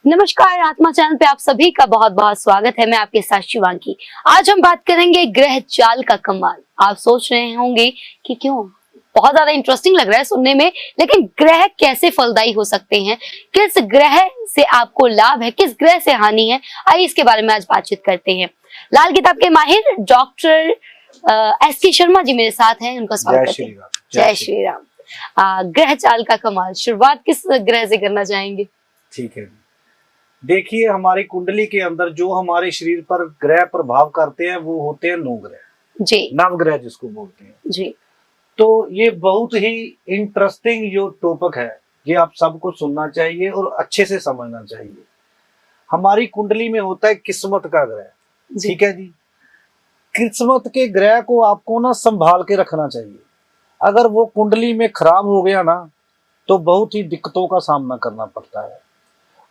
नमस्कार, आत्मा चैनल पे आप सभी का बहुत बहुत स्वागत है। मैं आपके साथ शिवांगी। आज हम बात करेंगे ग्रह चाल का कमाल। आप सोच रहे होंगे कि क्यों, बहुत ज्यादा इंटरेस्टिंग लग रहा है सुनने में, लेकिन ग्रह कैसे फलदायी हो सकते हैं, किस ग्रह से आपको लाभ है, किस ग्रह से हानि है, आइए इसके बारे में आज बातचीत करते हैं। लाल किताब के माहिर डॉक्टर एस.के. शर्मा जी मेरे साथ हैं, उनका स्वागत करते हैं। जय श्री राम। ग्रह चाल का कमाल, शुरुआत किस ग्रह से करना चाहेंगे? ठीक है, देखिए हमारी कुंडली के अंदर जो हमारे शरीर पर ग्रह प्रभाव करते हैं वो होते हैं 9 ग्रह जी, नवग्रह जिसको बोलते हैं जी। तो ये बहुत ही इंटरेस्टिंग जो टॉपिक है, ये आप सबको सुनना चाहिए और अच्छे से समझना चाहिए। हमारी कुंडली में होता है किस्मत का ग्रह, ठीक है जी। किस्मत के ग्रह को आपको ना संभाल के रखना चाहिए। अगर वो कुंडली में खराब हो गया ना तो बहुत ही दिक्कतों का सामना करना पड़ता है।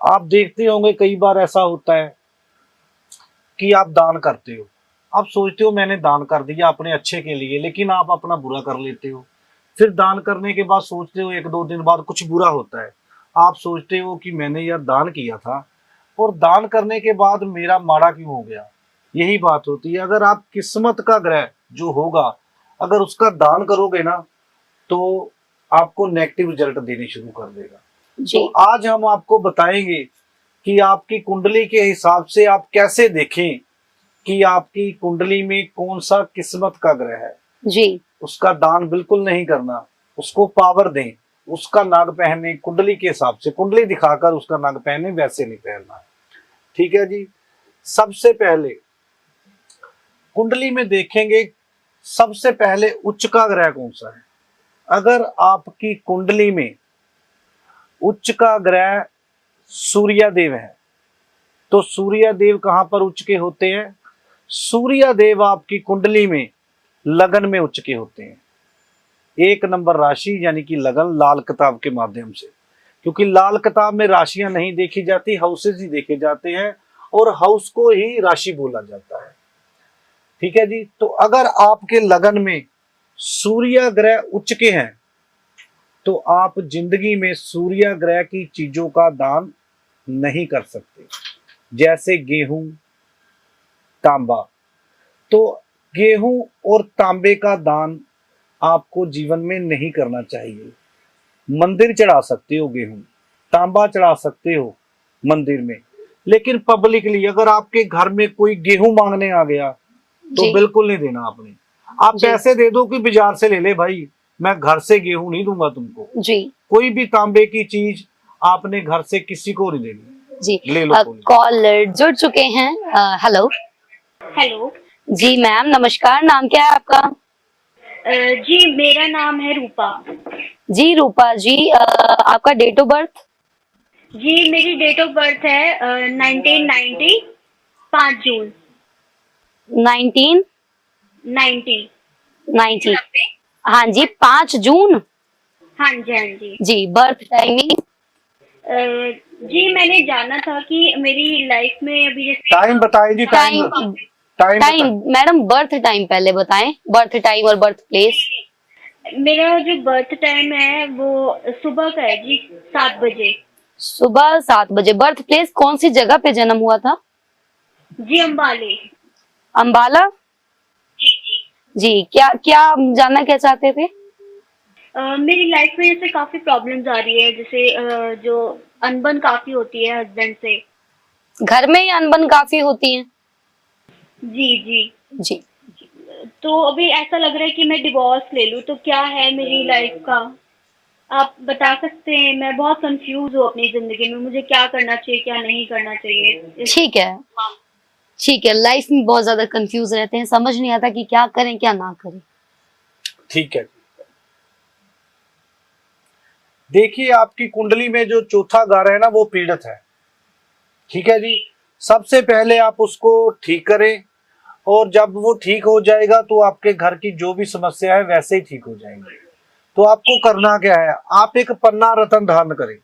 आप देखते होंगे कई बार ऐसा होता है कि आप दान करते हो, आप सोचते हो मैंने दान कर दिया अपने अच्छे के लिए, लेकिन आप अपना बुरा कर लेते हो। फिर दान करने के बाद सोचते हो 1-2 दिन बाद कुछ बुरा होता है, आप सोचते हो कि मैंने यार दान किया था और दान करने के बाद मेरा माड़ा क्यों हो गया। यही बात होती है। अगर आप किस्मत का ग्रह जो होगा अगर उसका दान करोगे ना तो आपको नेगेटिव रिजल्ट देने शुरू कर देगा। तो आज हम आपको बताएंगे कि आपकी कुंडली के हिसाब से आप कैसे देखें कि आपकी कुंडली में कौन सा किस्मत का ग्रह है जी। उसका दान बिल्कुल नहीं करना, उसको पावर दें, उसका नाग पहने कुंडली के हिसाब से, कुंडली दिखाकर उसका नाग पहने, वैसे नहीं पहनना, ठीक है जी। सबसे पहले कुंडली में देखेंगे, सबसे पहले उच्च का ग्रह कौन सा है। अगर आपकी कुंडली में उच्च का ग्रह सूर्यदेव है तो सूर्यदेव कहां पर उच्च के होते हैं? सूर्यदेव आपकी कुंडली में लगन में उच्च के होते हैं। 1 नंबर राशि यानी कि लगन, लाल किताब के माध्यम से, क्योंकि लाल किताब में राशियां नहीं देखी जाती, हाउसेज ही देखे जाते हैं और हाउस को ही राशि बोला जाता है, ठीक है जी। तो अगर आपके लगन में सूर्य ग्रह उच्च के हैं तो आप जिंदगी में सूर्य ग्रह की चीजों का दान नहीं कर सकते, जैसे गेहूं, तांबा। तो गेहूं और तांबे का दान आपको जीवन में नहीं करना चाहिए। मंदिर चढ़ा सकते हो गेहूं, तांबा चढ़ा सकते हो मंदिर में, लेकिन पब्लिकली अगर आपके घर में कोई गेहूं मांगने आ गया तो बिल्कुल नहीं देना आपने। आप पैसे दे दो कि बाजार से ले ले भाई, मैं घर से गेहूं नहीं दूंगा तुमको जी। कोई भी तांबे की चीज आपने घर से किसी को नहीं देनी जी। ले लो। कॉलर जुड़ चुके हैं। हेलो हेलो जी मैम, नमस्कार। नाम क्या है आपका? जी मेरा नाम है रूपा। जी रूपा जी, आपका डेट ऑफ बर्थ? जी मेरी डेट ऑफ बर्थ है 1990 5 जून 1990। हाँ जी, 5 जून। हाँ जी, हाँ जी जी। Birth timing? जी मैंने जाना था कि मेरी लाइफ में अभी टाइम बताएं जी। टाइम मैडम, बर्थ टाइम पहले बताएं, बर्थ टाइम और बर्थ प्लेस। मेरा जो बर्थ टाइम है वो सुबह का है जी, 7 बजे। सुबह 7 बजे। बर्थ प्लेस कौन सी जगह पे जन्म हुआ था? जी अंबाले। अंबाला जी। क्या क्या जानना क्या चाहते थे? मेरी लाइफ में जैसे काफी प्रॉब्लम्स आ रही है, जैसे जो अनबन काफी होती है हस्बैंड से। घर में ही अनबन काफी होती है? जी जी जी। तो अभी ऐसा लग रहा है कि मैं डिवोर्स ले लूं, तो क्या है मेरी लाइफ का, आप बता सकते हैं? मैं बहुत कंफ्यूज हूँ अपनी जिंदगी में, मुझे क्या करना चाहिए क्या नहीं करना चाहिए। ठीक है, ठीक है। लाइफ में बहुत ज्यादा कंफ्यूज रहते हैं, समझ नहीं आता कि क्या करें क्या ना करें। ठीक है, देखिए आपकी कुंडली में जो चौथा घर है ना वो पीड़ित है, ठीक है जी। सबसे पहले आप उसको ठीक करें और जब वो ठीक हो जाएगा तो आपके घर की जो भी समस्या है वैसे ही ठीक हो जाएंगी। तो आपको करना क्या है, आप एक पन्ना रत्न धारण करें,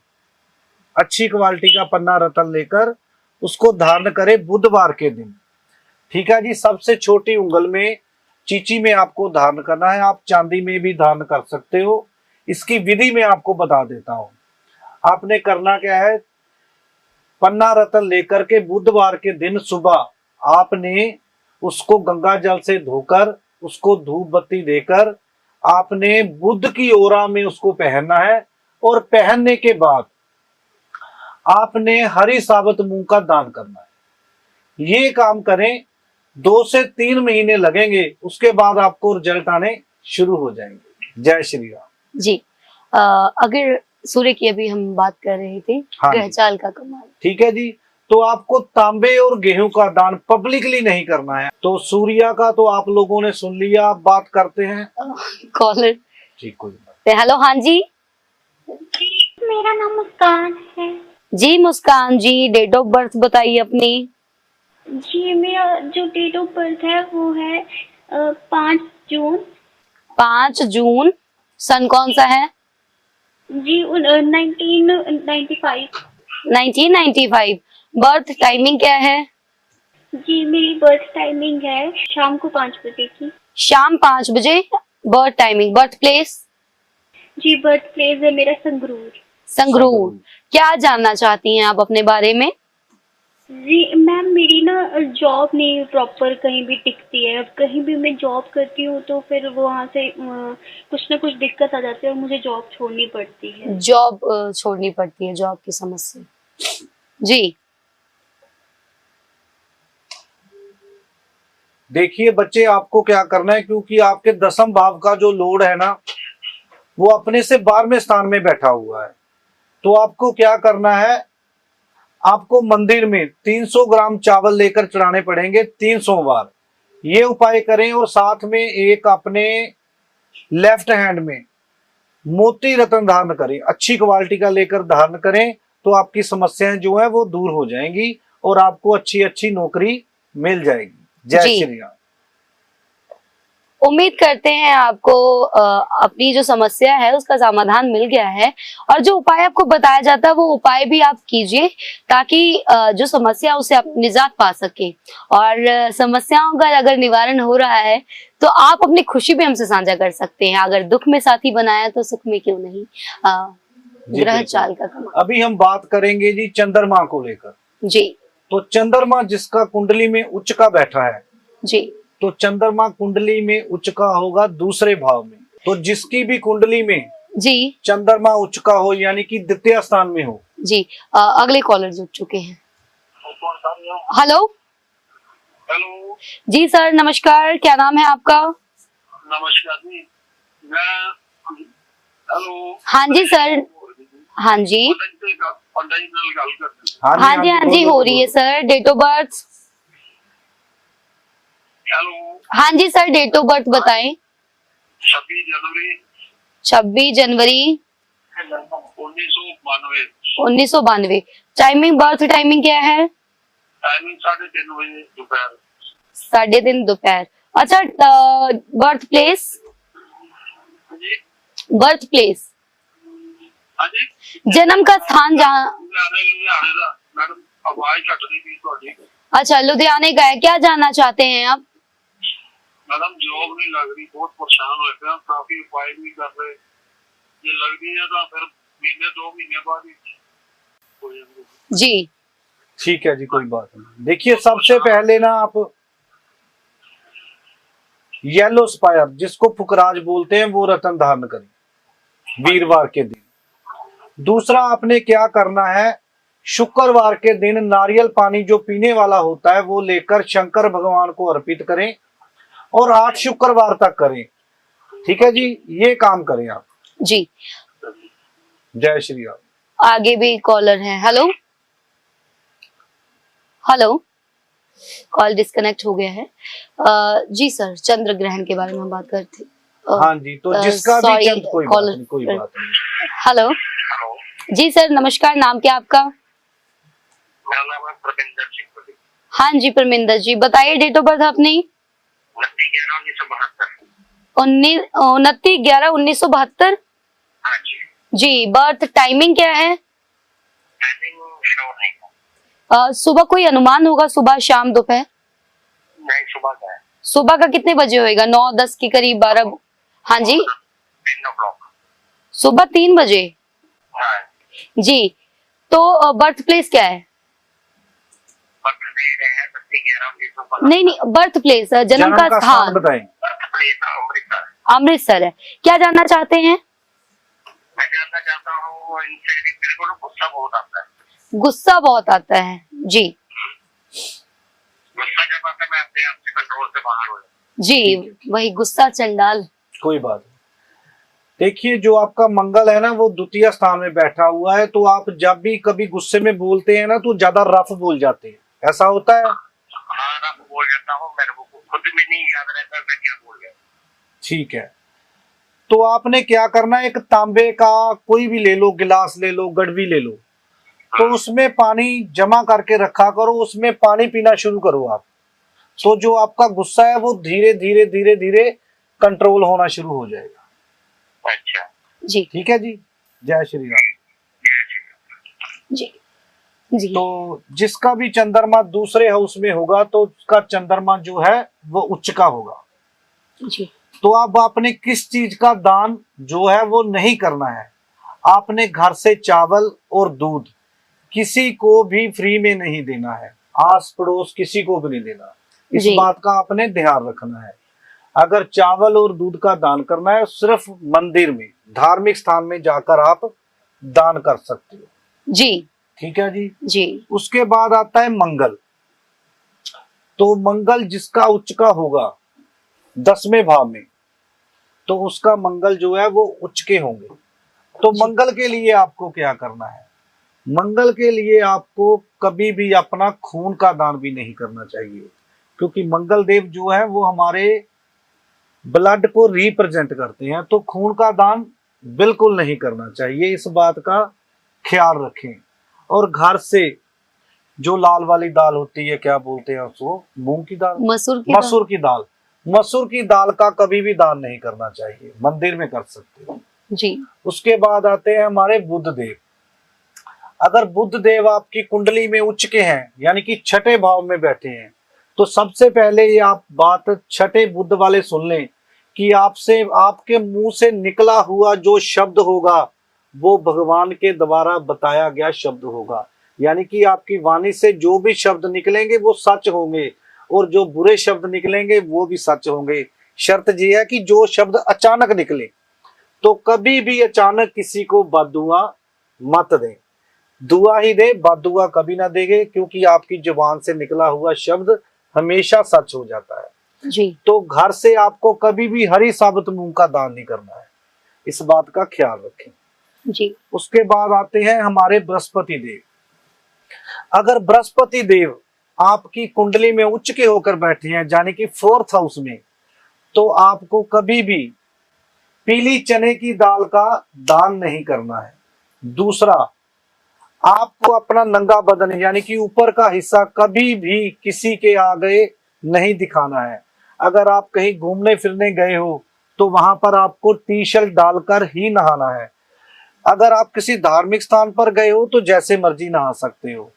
अच्छी क्वालिटी का पन्ना रत्न लेकर उसको धारण करें बुधवार के दिन, ठीक है जी। सबसे छोटी उंगल में चीची में आपको धारण करना है, आप चांदी में भी धारण कर सकते हो। इसकी विधि मैं आपको बता देता हूं। आपने करना क्या है, पन्ना रत्न लेकर के बुधवार के दिन सुबह आपने उसको गंगा जल से धोकर उसको धूप बत्ती देकर आपने बुध की ओरा में उसको पहनना है। और पहनने के बाद आपने हरी साबुत मूंग का दान करना है। ये काम करें, 2 से 3 महीने लगेंगे, उसके बाद आपको रिजल्ट आने शुरू हो जाएंगे। जय श्री राम जी। अगर सूर्य की अभी हम बात कर रहे थे, हाँ ग्रह जी। चाल का कमाल। ठीक है जी। तो आपको तांबे और गेहूं का दान पब्लिकली नहीं करना है। तो सूर्या का तो आप लोगों ने सुन लिया, आप बात करते हैं। कॉलर ठीक, कोई बात। हेलो, हाँ जी। मेरा नाम मुस्कान है। जी मुस्कान जी, डेट ऑफ बर्थ बताइए अपनी। जी, मेरा जो डेट ऑफ बर्थ है वो है 5 जून। 5 जून। सन कौन सा है? जी 1995। 1995। बर्थ टाइमिंग क्या है? जी मेरी बर्थ टाइमिंग है शाम को 5 बजे की। शाम 5 बजे बर्थ टाइमिंग। Birth place? जी बर्थ प्लेस है मेरा संगरूर। संगरूर। क्या जानना चाहती हैं आप अपने बारे में? जी मैम, मेरी ना जॉब नहीं प्रॉपर कहीं भी टिकती है। अब कहीं भी मैं जॉब करती हूँ तो फिर वहाँ से कुछ ना कुछ दिक्कत आ जाती है और मुझे जॉब छोड़नी पड़ती है। जॉब छोड़नी पड़ती है, जॉब की समस्या। जी देखिए बच्चे, आपको क्या करना है, क्योंकि आपके 10वें भाव का जो लोड है ना, वो अपने से 12वें स्थान में बैठा हुआ है। तो आपको क्या करना है, आपको मंदिर में 300 ग्राम चावल लेकर चढ़ाने पड़ेंगे 300 बार। ये उपाय करें और साथ में एक अपने लेफ्ट हैंड में मोती रत्न धारण करें, अच्छी क्वालिटी का लेकर धारण करें, तो आपकी समस्याएं जो है वो दूर हो जाएंगी और आपको अच्छी अच्छी नौकरी मिल जाएगी। जय जी। श्री राम। उम्मीद करते हैं आपको अपनी जो समस्या है उसका समाधान मिल गया है, और जो उपाय आपको बताया जाता है वो उपाय भी आप कीजिए, ताकि जो समस्या उससे आप निजात पा सके। और समस्याओं का अगर निवारण हो रहा है तो आप अपनी खुशी भी हमसे साझा कर सकते हैं। अगर दुख में साथी बनाया तो सुख में क्यों नहीं। जी, ग्रह बिल्कुल। चाल का कमाल। अभी हम बात करेंगे जी चंद्रमा को लेकर। जी तो चंद्रमा जिसका कुंडली में उच्च का बैठा है, जी तो चंद्रमा कुंडली में उच्च का होगा 2 भाव में। तो जिसकी भी कुंडली में जी चंद्रमा उच्च का हो, यानी कि द्वितीय स्थान में हो। जी। अगले कॉलर जुड़ चुके हैं। हेलो हेलो, जी सर, नमस्कार। क्या नाम है आपका? नमस्कार जी। मैं हेलो। हाँ जी सर। हाँ जी पंडा जी नाल गल करते। हाँ जी हो रही है sir. Date of birth? Hello. हाँ जी सर, डेट ऑफ बर्थ बताएं। 26 जनवरी 26 जनवरी 1992। 1992। टाइमिंग, बर्थ टाइमिंग क्या है? टाइमिंग 3:30 बजे दोपहर। 3:30 दोपहर। अच्छा, बर्थ प्लेस? जी बर्थ प्लेस, हाँ जी। जन्म का स्थान जहाँ। लुधियाने दा मैडम, आवाज कट रही थी ਤੁਹਾਡੀ। अच्छा, लुधियाने का है। क्या जानना चाहते हैं आप? मैडम जॉब नहीं लग रही, बहुत परेशान हो गए, काफी उपाय भी कर रहे, ये लगती है तो फिर महीने 2 महीने बाद ही हो जाएंगे। जी ठीक है जी, कोई बात नहीं। देखिए सबसे पहले ना आप येलो स्पायर, जिसको फुकराज बोलते हैं, वो रत्न धारण करें वीरवार के दिन। दूसरा आपने क्या करना है, शुक्रवार के दिन नारियल पानी जो पीने वाला होता है वो लेकर शंकर भगवान को अर्पित करें और 8 शुक्रवार तक करें। ठीक है जी, ये काम करें आप। जी। जय श्री राम। आगे भी कॉलर है। हेलो हेलो, कॉल डिस्कनेक्ट हो गया है। जी सर, चंद्र ग्रहण के बारे में हम बात करते। हाँ जी, तो जिसका भी sorry, चंद, कोई बात नहीं, कोई बात नहीं। हेलो जी सर, नमस्कार। नाम क्या आपका? मेरा नाम है प्रविंदर सिंह। हाँ जी परमिंदर जी, बताइए डेट ऑफ बर्थ अपनी। 29/11/1972। हाँ जी। जी, बर्थ टाइमिंग क्या है? टाइमिंग श्योर नहीं है। सुबह कोई अनुमान होगा, सुबह शाम दोपहर? नहीं, सुबह का है। सुबह का कितने बजे होएगा? 9-10 के करीब, 12? हाँ जी, 3 o'clock। सुबह 3 बजे। हाँ। जी, तो बर्थ प्लेस क्या है? बर्थडे है 11 नहीं नहीं, बर्थ प्लेस, जन्म का स्थान बताएं। अमृतसर। अमृतसर है। क्या जानना चाहते हैं? मैं जानना चाहता हूँ इनसे मेरे को गुस्सा बहुत आता है। गुस्सा बहुत आता है जी। गुस्सा जब आता है मैं अपने आप से कंट्रोल से बाहर हो जाता जी, वही गुस्सा चंडाल। कोई बात नहीं। देखिए, जो आपका मंगल है ना वो द्वितीय स्थान में बैठा हुआ है, तो आप जब भी कभी गुस्से में बोलते हैं ना तो ज्यादा रफ बोल जाते हैं, ऐसा होता है? हाँ, रफ बोल जाता हूँ, मेरे को खुद भी नहीं याद रहता मैं क्या बोल गया। ठीक है, तो आपने क्या करना है, एक तांबे का कोई भी ले लो, गिलास ले लो, गड़वी ले लो, तो उसमें पानी जमा करके रखा करो, उसमें पानी पीना शुरू करो आप। तो जो आपका गुस्सा है वो धीरे धीरे धीरे धीरे कंट्रोल होना शुरू हो जाएगा। अच्छा जी ठीक है जी, जय श्री राम। जी जी। तो जिसका भी चंद्रमा दूसरे हाउस में होगा तो उसका चंद्रमा जो है वो उच्च का होगा। जी तो अब आपने किस चीज का दान जो है वो नहीं करना है, आपने घर से चावल और दूध किसी को भी फ्री में नहीं देना है, आस पड़ोस किसी को भी नहीं देना। इस जी। बात का आपने ध्यान रखना है। अगर चावल और दूध का दान करना है सिर्फ मंदिर में, धार्मिक स्थान में जाकर आप दान कर सकते हो। जी ठीक है जी। जी। उसके बाद आता है मंगल। तो मंगल जिसका उच्च का होगा 10वें भाव में, तो उसका मंगल जो है वो उच्च के होंगे। तो मंगल के लिए आपको क्या करना है, मंगल के लिए आपको कभी भी अपना खून का दान भी नहीं करना चाहिए, क्योंकि मंगल देव जो है वो हमारे ब्लड को रिप्रेजेंट करते हैं। तो खून का दान बिल्कुल नहीं करना चाहिए, इस बात का ख्याल रखें। और घर से जो लाल वाली दाल होती है, क्या बोलते हैं उसको, मूंग की दाल, मसूर की मसूर की दाल, मसूर की दाल का कभी भी दान नहीं करना चाहिए, मंदिर में कर सकते हैं। जी। उसके बाद आते हैं हमारे बुध देव। अगर बुध देव आपकी कुंडली में उच्च के हैं, यानी कि छठे भाव में बैठे हैं, तो सबसे पहले ये आप बात छठे बुध वाले सुन लें कि आपसे, आपके मुंह से निकला हुआ जो शब्द होगा वो भगवान के द्वारा बताया गया शब्द होगा। यानी कि आपकी वाणी से जो भी शब्द निकलेंगे वो सच होंगे, और जो बुरे शब्द निकलेंगे वो भी सच होंगे। शर्त ये है कि जो शब्द अचानक निकले, तो कभी भी अचानक किसी को बददुआ मत दें, दुआ ही दे, बददुआ कभी ना देंगे, क्योंकि आपकी जुबान से निकला हुआ शब्द हमेशा सच हो जाता है। जी। तो घर से आपको कभी भी हरी साबुत मूंग का दान नहीं करना है, इस बात का ख्याल रखें। जी। उसके बाद आते हैं हमारे बृहस्पति देव। अगर बृहस्पति देव आपकी कुंडली में उच्च के होकर बैठे हैं, यानी कि 4th हाउस में, तो आपको कभी भी पीली चने की दाल का दान नहीं करना है। दूसरा, आपको अपना नंगा बदन यानी कि ऊपर का हिस्सा कभी भी किसी के आगे नहीं दिखाना है। अगर आप कहीं घूमने फिरने गए हो तो वहां पर आपको टी शर्ट डालकर ही नहाना है। अगर आप किसी धार्मिक स्थान पर गए हो तो जैसे मर्जी नहा सकते हो।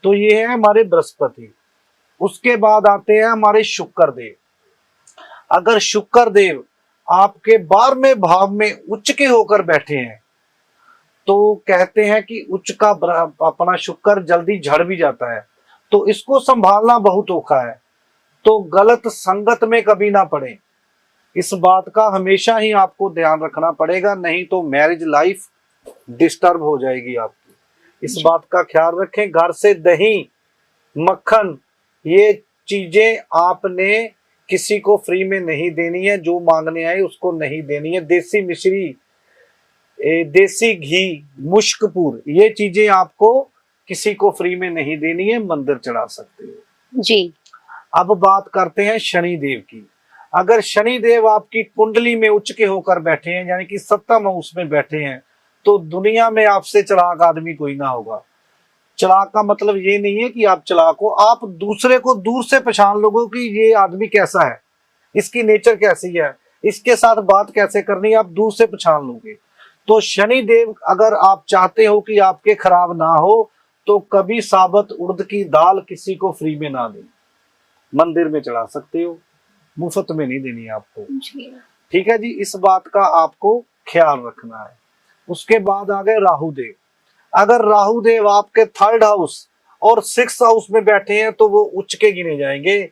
तो ये है हमारे बृहस्पति। उसके बाद आते हैं हमारे शुक्र देव। अगर शुक्र देव आपके 12वें भाव में उच्च के होकर बैठे हैं, तो कहते हैं कि उच्च का अपना शुक्र जल्दी झड़ भी जाता है, तो इसको संभालना बहुत औखा है। तो गलत संगत में कभी ना पड़े, इस बात का हमेशा ही आपको ध्यान रखना पड़ेगा, नहीं तो मैरिज लाइफ डिस्टर्ब हो जाएगी आपकी। इस बात का ख्याल रखें। घर से दही, मक्खन, ये चीजें आपने किसी को फ्री में नहीं देनी है, जो मांगने आए उसको नहीं देनी है। देसी मिश्री, देसी घी, मुश्कपुर, ये चीजें आपको किसी को फ्री में नहीं देनी है, मंदिर चढ़ा सकते हो। जी। अब बात करते हैं शनि देव की। अगर शनि देव आपकी कुंडली में उच्च के होकर बैठे हैं, यानी कि 7th हाउस में बैठे हैं, तो दुनिया में आपसे चालाक आदमी कोई ना होगा। चालाक का मतलब ये नहीं है कि आप चालाक हो, आप दूसरे को दूर से पहचान लोगे कि ये आदमी कैसा है, इसकी नेचर कैसी है, इसके साथ बात कैसे करनी है, आप दूर से पहचान लोगे। तो शनि देव अगर आप चाहते हो कि आपके खराब ना हो, तो कभी साबुत उड़द की दाल किसी को फ्री में ना दें, मंदिर में चढ़ा सकते हो, मुफ्त में नहीं देनी है आपको। ठीक है जी, इस बात का आपको ख्याल रखना है। उसके बाद आ गए राहु देव। अगर राहु देव आपके 3rd हाउस और 6 हाउस में बैठे हैं तो वो उच्च के गिने जाएंगे।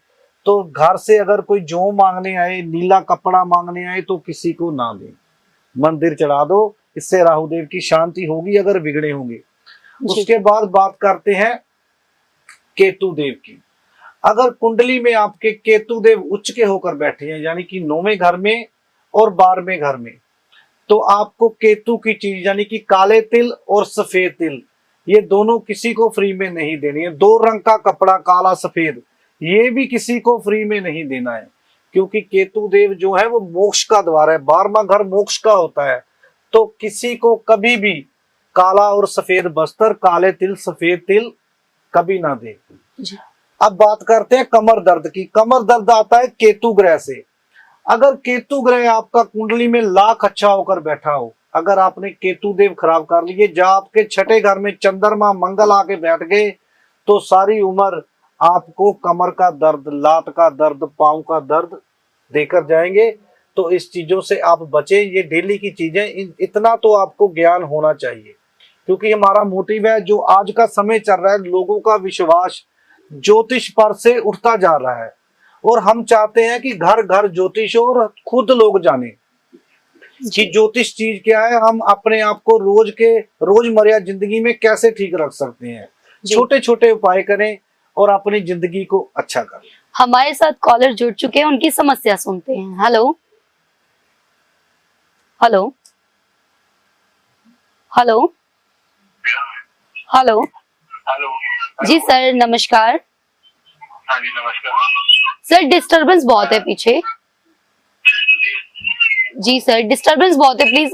तो घर से अगर कोई जो मांगने आए, नीला कपड़ा मांगने आए, तो किसी को ना दे, मंदिर चढ़ा दो, इससे राहुदेव की शांति होगी अगर बिगड़े होंगे। उसके बाद बात करते हैं केतु देव की। अगर कुंडली में आपके केतु देव उच्च के होकर बैठे हैं, यानी कि 9वें घर में और 12वें घर में, तो आपको केतु की चीज यानी कि काले तिल और सफेद तिल, ये दोनों किसी को फ्री में नहीं देनी है। 2 रंग का कपड़ा, काला सफेद, ये भी किसी को फ्री में नहीं देना है, क्योंकि केतु देव जो है वो मोक्ष का द्वार है, 12वां घर मोक्ष का होता है। तो किसी को कभी भी काला और सफेद वस्त्र, काले तिल, सफेद तिल कभी ना दे। अब बात करते हैं कमर दर्द की। कमर दर्द आता है केतु ग्रह से। अगर केतु ग्रह आपका कुंडली में लाख अच्छा होकर बैठा हो, अगर आपने केतु देव खराब कर लिए, जब आपके 6ठे घर में चंद्रमा मंगल आके बैठ गए, तो सारी उम्र आपको कमर का दर्द, लात का दर्द, पांव का दर्द देकर जाएंगे। तो इस चीजों से आप बचे, ये डेली की चीजें, इतना तो आपको ज्ञान होना चाहिए, क्योंकि हमारा मोटिव है, जो आज का समय चल रहा है, लोगों का विश्वास ज्योतिष पर से उठता जा रहा है, और हम चाहते हैं कि घर घर ज्योतिष हो और खुद लोग जाने कि ज्योतिष चीज क्या है, हम अपने आप को रोजमर्रा जिंदगी में कैसे ठीक रख सकते हैं। छोटे छोटे उपाय करें और अपनी जिंदगी को अच्छा करें। हमारे साथ कॉलर जुड़ चुके हैं, उनकी समस्या सुनते हैं। Hello hello hello hello hello. जी सर, नमस्कार। हाँ जी नमस्कार। सर डिस्टरबेंस बहुत है पीछे। जी सर, डिस्टरबेंस बहुत है, प्लीज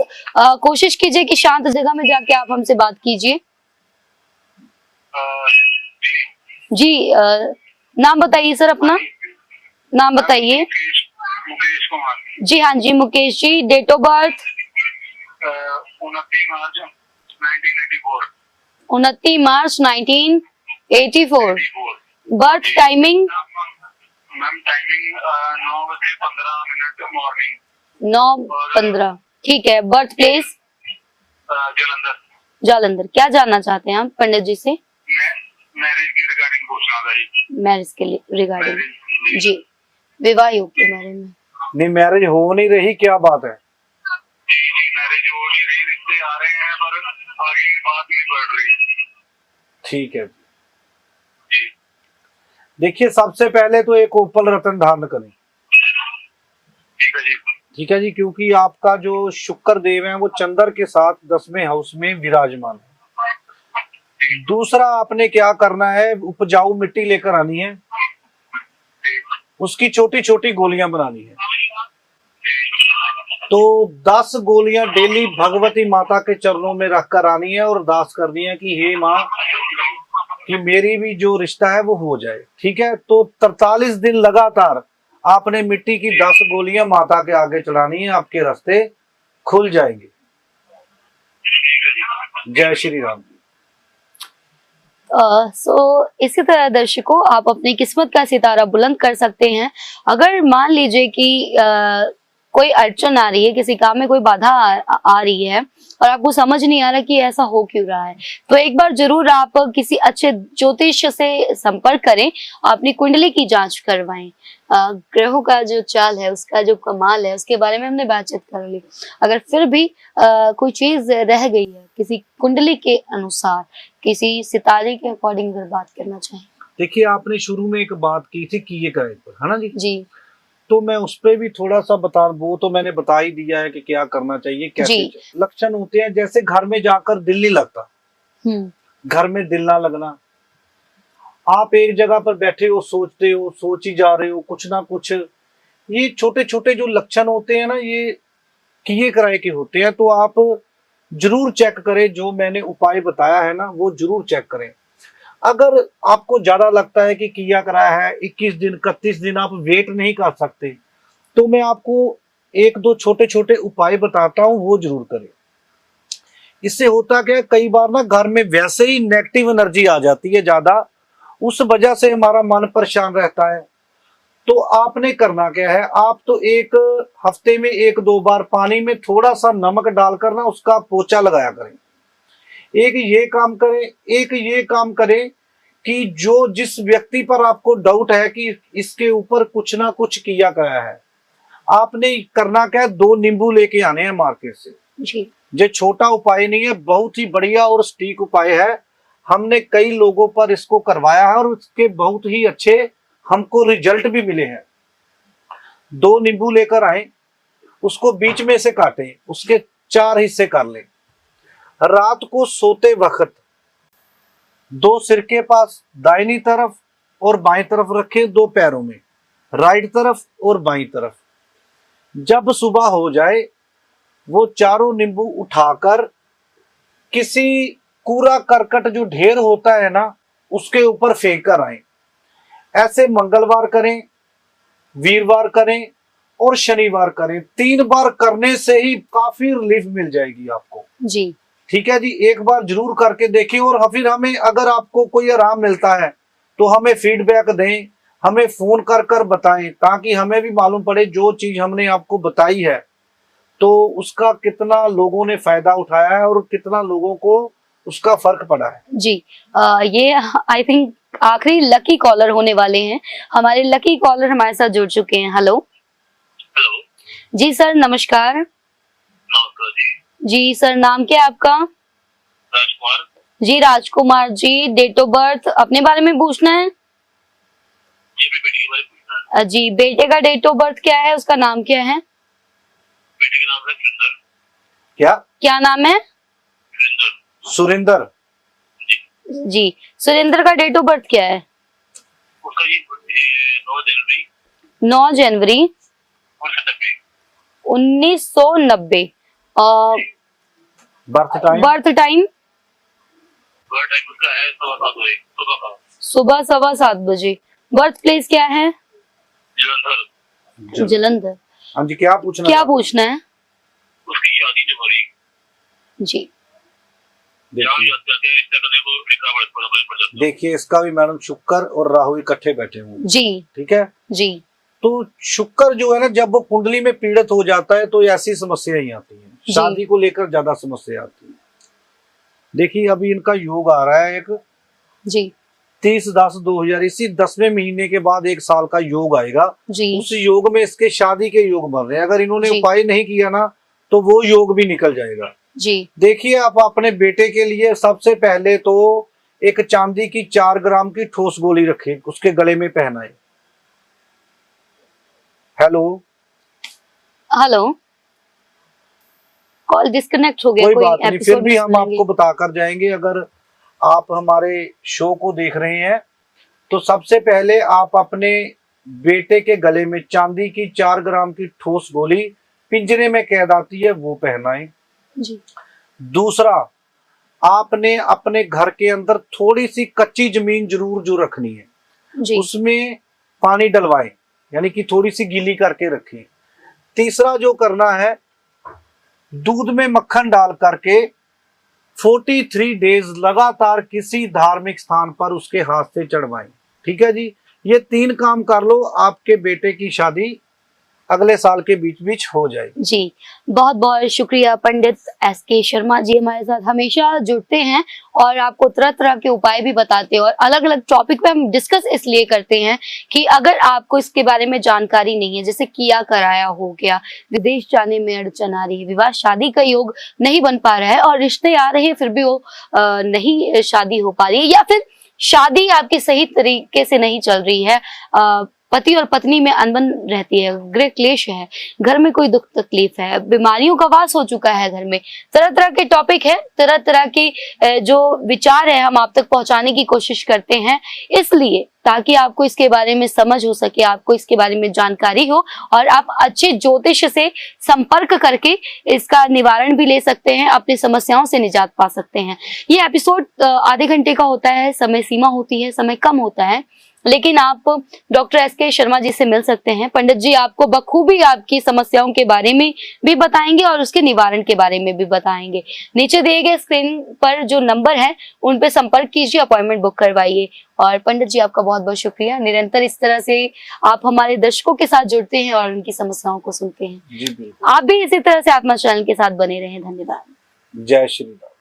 कोशिश कीजिए कि शांत जगह में जाके आप हमसे बात कीजिए। जी नाम बताइए सर, अपना नाम बताइए। मुकेश कुमार। जी हाँ जी Mukesh ji, date of birth 29 March 1984। 29 March 1984। Birth timing ma'am timing 9:15 morning. 9:15, ठीक है। Birth place Jalandhar. जालंधर। क्या जानना चाहते हैं आप पंडित जी से? मैरिज के रिगार्डिंग पूछना था जी। मैरिज के लिए रिगार्डिंग? जी, विवाह योग के बारे में। नहीं, मैरिज हो नहीं रही, क्या बात है? जी मैरिज हो नहीं रही, रिश्ते आ रहे हैं पर आगे बात नहीं बढ़ रही। ठीक है जी। देखिए, सबसे पहले तो एक ओपल रतन धारण करें। ठीक है जी। ठीक है जी, क्योंकि आपका जो शुक्र देव है वो चंद्र के साथ 10वें हाउस में विराजमान है। दूसरा, आपने क्या करना है, उपजाऊ मिट्टी लेकर आनी है, उसकी छोटी छोटी गोलियां बनानी है। तो 10 गोलियां डेली भगवती माता के चरणों में रखकर आनी है और अरदास करनी है कि हे माँ, कि मेरी भी जो रिश्ता है वो हो जाए। ठीक है, तो 43 दिन लगातार आपने मिट्टी की 10 गोलियां माता के आगे चढ़ानी है, आपके रास्ते खुल जाएंगे। जय श्री राम। सो इसी तरह दर्शकों, आप अपनी किस्मत का सितारा बुलंद कर सकते हैं। अगर मान लीजिए कि कोई अड़चन आ रही है, किसी काम में कोई बाधा आ रही है और आपको समझ नहीं आ रहा कि ऐसा हो क्यों रहा है, तो एक बार जरूर आप किसी अच्छे ज्योतिष से संपर्क करें, अपनी कुंडली की जांच करवाएं। ग्रहों का जो चाल है, उसका जो कमाल है, उसके बारे में हमने बातचीत कर ली। अगर फिर भी कोई चीज रह गई है किसी कुंडली के अनुसार, किसी सितारे के अकॉर्डिंग अगर बात करना चाहें। देखिए, आपने शुरू में एक बात की थी किए कराए पर, है ना जी? जी। तो मैं उस पर भी थोड़ा सा वो तो मैंने बता ही दिया है कि क्या करना चाहिए, कैसे। लक्षण होते हैं जैसे घर में जाकर दिल नहीं लगता, घर में दिल ना लगना, आप एक जगह पर बैठे हो, सोचते हो, सोच ही जा रहे हो कुछ ना कुछ, ये छोटे छोटे जो लक्षण होते हैं ना, ये किए कराए के होते हैं। तो आप जरूर चेक करें, जो मैंने उपाय बताया है ना वो जरूर चेक करें। अगर आपको ज्यादा लगता है कि किया कराया है 21 दिन 31 दिन आप वेट नहीं कर सकते, तो मैं आपको 1-2 छोटे छोटे उपाय बताता हूं, वो जरूर करें। इससे होता क्या है, कई बार ना घर में वैसे ही नेगेटिव एनर्जी आ जाती है ज्यादा, उस वजह से हमारा मन परेशान रहता है। तो आपने करना क्या है, आप तो एक हफ्ते में 1-2 बार पानी में थोड़ा सा नमक डालकर ना उसका पोछा लगाया करें। एक ये काम करें, एक ये काम करें कि जो जिस व्यक्ति पर आपको डाउट है कि इसके ऊपर कुछ ना कुछ किया गया है, आपने करना क्या है, 2 नींबू लेके आने हैं मार्केट से जी। ये छोटा उपाय नहीं है, बहुत ही बढ़िया और सटीक उपाय है। हमने कई लोगों पर इसको करवाया है और उसके बहुत ही अच्छे हमको रिजल्ट भी मिले हैं। 2 नींबू लेकर आए, उसको बीच में से काटें, उसके 4 हिस्से कर लें। रात को सोते वक्त 2 सिरके पास दाहिनी तरफ और बाएं तरफ रखें, 2 पैरों में, राइट तरफ और बाईं तरफ। जब सुबह हो जाए वो चारों नींबू उठाकर किसी कूड़ा करकट जो ढेर होता है ना, उसके ऊपर फेंक कर आए। ऐसे मंगलवार करें, वीरवार करें और शनिवार करें। 3 बार करने से ही काफी रिलीफ मिल जाएगी आपको जी। ठीक है जी, एक बार जरूर करके देखें और फिर हमें अगर आपको कोई आराम मिलता है तो हमें फीडबैक दें, हमें फोन कर कर बताएं, ताकि हमें भी मालूम पड़े जो चीज हमने आपको बताई है तो उसका कितना लोगों ने फायदा उठाया है और कितना लोगों को उसका फर्क पड़ा है। जी। ये आई थिंक आखिरी लकी कॉलर होने वाले हैं। हमारे लकी कॉलर हमारे साथ जुड़ चुके हैं। हेलो। हेलो। जी सर, नमस्कार। नमस्कार जी। जी सर, नाम क्या है आपका? राजकुमार। जी Rajkumar ji, date of birth अपने बारे में पूछना है? ये भी बेटे के बारे में पूछना है। जी, बेटे का डेट ऑफ बर्थ क्या है, उसका नाम क्या है? बेटे का नाम है सुरेंद्र। क्या नाम है? सुरेंद्र। जी, सुरेंद्र का डेट ऑफ बर्थ क्या है? उसका ये 9 जनवरी 9 जनवरी 1990। बर्थ टाइम बर्थ टाइम उसका है 7:15 सुबह। सुबह 7:15 बजे। बर्थ प्लेस क्या है? जलंधर। जलंधर। हाँ जी, क्या पूछना है? उसकी शादी जो हो रही जी। देखिए इसका भी मैडम शुक्र और राहु इकट्ठे बैठे हुए जी। ठीक है जी। तो शुक्र जो है ना, जब वो कुंडली में पीड़ित हो जाता है तो ऐसी समस्या ही आती है, शादी को लेकर ज्यादा समस्या आती है। देखिए अभी इनका योग आ रहा है एक जी 30/10/2000, इसी 10वें महीने के बाद 1 साल का योग आएगा जी। उस योग में इसके शादी के योग बन रहे हैं। अगर इन्होंने जी। उपाय नहीं किया ना तो वो योग भी निकल जाएगा जी। देखिए आप अपने बेटे के लिए सबसे पहले तो एक चांदी की 4 ग्राम की ठोस गोली रखें, उसके गले में पहनाएं। हेलो हेलो, कॉल डिस्कनेक्ट हो गया। कोई बात नहीं, फिर भी हम सुनेंगे। आपको बताकर जाएंगे। अगर आप हमारे शो को देख रहे हैं तो सबसे पहले आप अपने बेटे के गले में चांदी की 4 ग्राम की ठोस गोली पिंजरे में कैद आती है वो पहनाएं जी। दूसरा, आपने अपने घर के अंदर थोड़ी सी कच्ची जमीन जरूर जो रखनी है जी। उसमें पानी डलवाएं, यानी कि थोड़ी सी गीली करके रखें। तीसरा जो करना है, दूध में मक्खन डाल करके 43 डेज लगातार किसी धार्मिक स्थान पर उसके हाथ से चढ़वाएं। ठीक है जी, ये 3 काम कर लो, आपके बेटे की शादी अगले साल के बीच बीच हो जाएगी। जी, बहुत बहुत शुक्रिया। पंडित SK शर्मा जी हमारे साथ हमेशा जुड़ते हैं और आपको तरह तरह के उपाय भी बताते हैं और अलग अलग टॉपिक पे हम डिस्कस इसलिए करते हैं कि अगर आपको इसके बारे में जानकारी नहीं है, जैसे किया कराया हो गया, विदेश जाने में अड़चन आ रही है, विवाह शादी का योग नहीं बन पा रहा है और रिश्ते आ रहे हैं फिर भी वो नहीं शादी हो पा रही है, या फिर शादी आपकी सही तरीके से नहीं चल रही है, पति और पत्नी में अनबन रहती है, गृह क्लेश है, घर में कोई दुख तकलीफ है, बीमारियों का वास हो चुका है घर में, तरह तरह के टॉपिक है, तरह तरह के जो विचार है हम आप तक पहुंचाने की कोशिश करते हैं, इसलिए ताकि आपको इसके बारे में समझ हो सके, आपको इसके बारे में जानकारी हो और आप अच्छे ज्योतिष से संपर्क करके इसका निवारण भी ले सकते हैं, अपनी समस्याओं से निजात पा सकते हैं। ये एपिसोड आधे घंटे का होता है, समय सीमा होती है, समय कम होता है, लेकिन आप डॉक्टर SK शर्मा जी से मिल सकते हैं। पंडित जी आपको बखूबी आपकी समस्याओं के बारे में भी बताएंगे और उसके निवारण के बारे में भी बताएंगे। नीचे दिए गए स्क्रीन पर जो नंबर है उन पे संपर्क कीजिए, अपॉइंटमेंट बुक करवाइए। और पंडित जी आपका बहुत बहुत शुक्रिया, निरंतर इस तरह से आप हमारे दर्शकों के साथ जुड़ते हैं और उनकी समस्याओं को सुनते हैं। जी बिल्कुल। आप भी इसी तरह से आत्मा चैनल के साथ बने रहें। धन्यवाद। जय श्री राम।